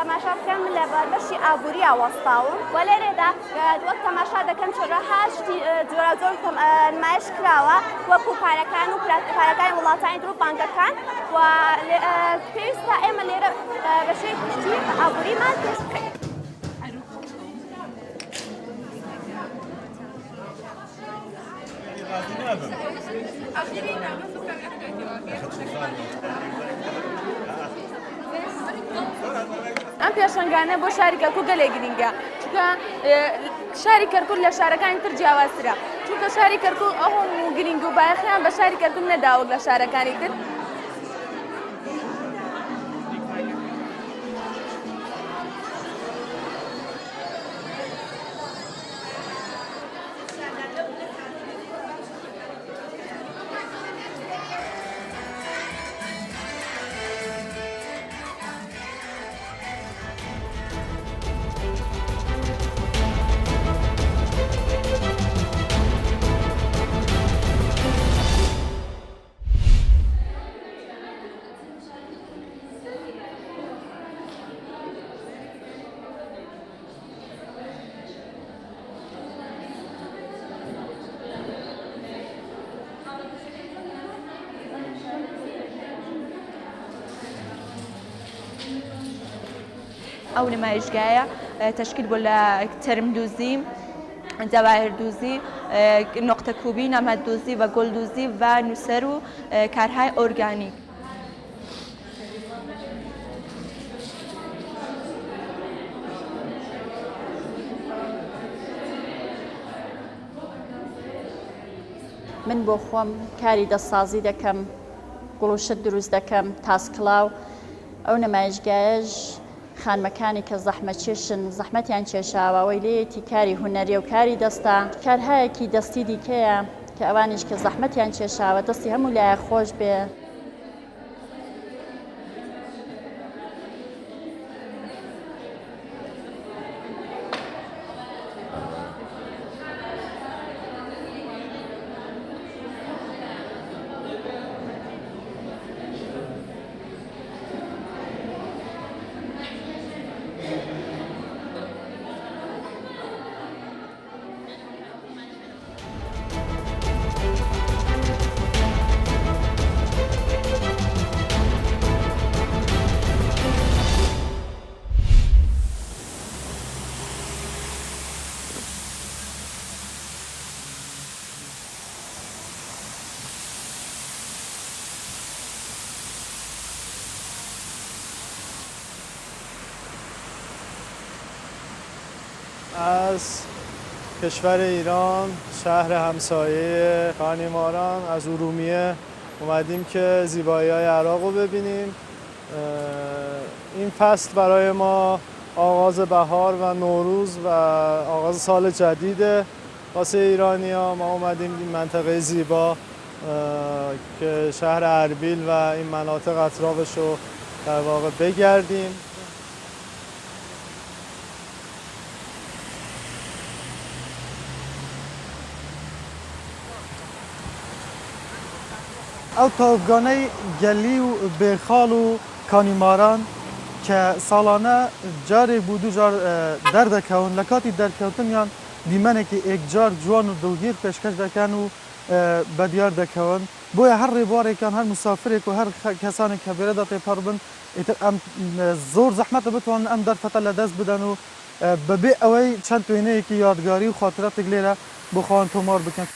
تەماشا بکەم لە بەشی ئابووری ئاوەستاوم و لێرێدا وەک تەماشا دەکەم چۆرەها شتی جۆرا جۆر نمایش کراوە وەکو پارەکان و پارەکانی وڵاتانی تر و بانکەکان و پێویستە ئێمە لێرە بەشەیەکی شتی ئابووریمان پێش بکەین. ئەم پێشەنگانە بۆ شاری کەرکووک گەلێک گرینگە چونکە شاری کەرکووک لە شارەکانی تر جیاوازترە چونکە شاری کەرکووک ئەو هەموو گرینگ و بایەخیان بە شاری کەرکووک نەداوە لە شارەکانی تر. ئەو نمایشگایە تشکیل بۆ لە تەرمدوزی، جەواهردوزی، نقطەکوبی، نەمەددوزی و گۆڵدوزی و نووسەر و کارهای ئۆرگانیک. من بۆ خۆم کاری دەستسازی دەکەم، گوڵوشت دروست دەکەم، تاسکڵاو. ئەو نمایشگایەش خانمەکانی کە زەحمەتکێشن زەحمەتیان کێشاوەوەی لێیەتی کاری هونەریە و کاری دەستە، کارهایەکی دەستی دیکەیە کە ئەوانیش کە زەحمەتیان کێشاوە دەستی هەموو لایە خۆش بێ. از کشور ایران، شهر همسایه خانیماران، از ارومیه اومدیم که زیبایی‌های عراق رو ببینیم. این فصل برای ما آغاز بهار و نوروز و آغاز سال جدیده واسه ایرانی‌ها. ما اومدیم این منطقه زیبا که شهر اربیل و این مناطق اطرافش رو در واقع بگردیم. ئەو تاوگانەی گەلی و بێخاڵ و کانیماران کە ساڵانە جارێک بوو دوو جار دەردەکەون لە کاتی دەرکەوتنیان دیمەنێکی ئێکجار جوان و دڵگیر پێشکەش دەکەن و بەدیار دەکەون. بۆیە هەر ڕێبوارێکان هەر مسافرێک و هەر کەسانێک کە بێرەدا تێپەڕ بن ئەم زۆر زەحمەتە بتوانن ئەم دەرفەتە لە دەست بدەن و بەبێ ئەوەی چەند وێنەیەکی یادگاری و خاترەتێک لێرە بۆ خۆیان تۆمار بکەن.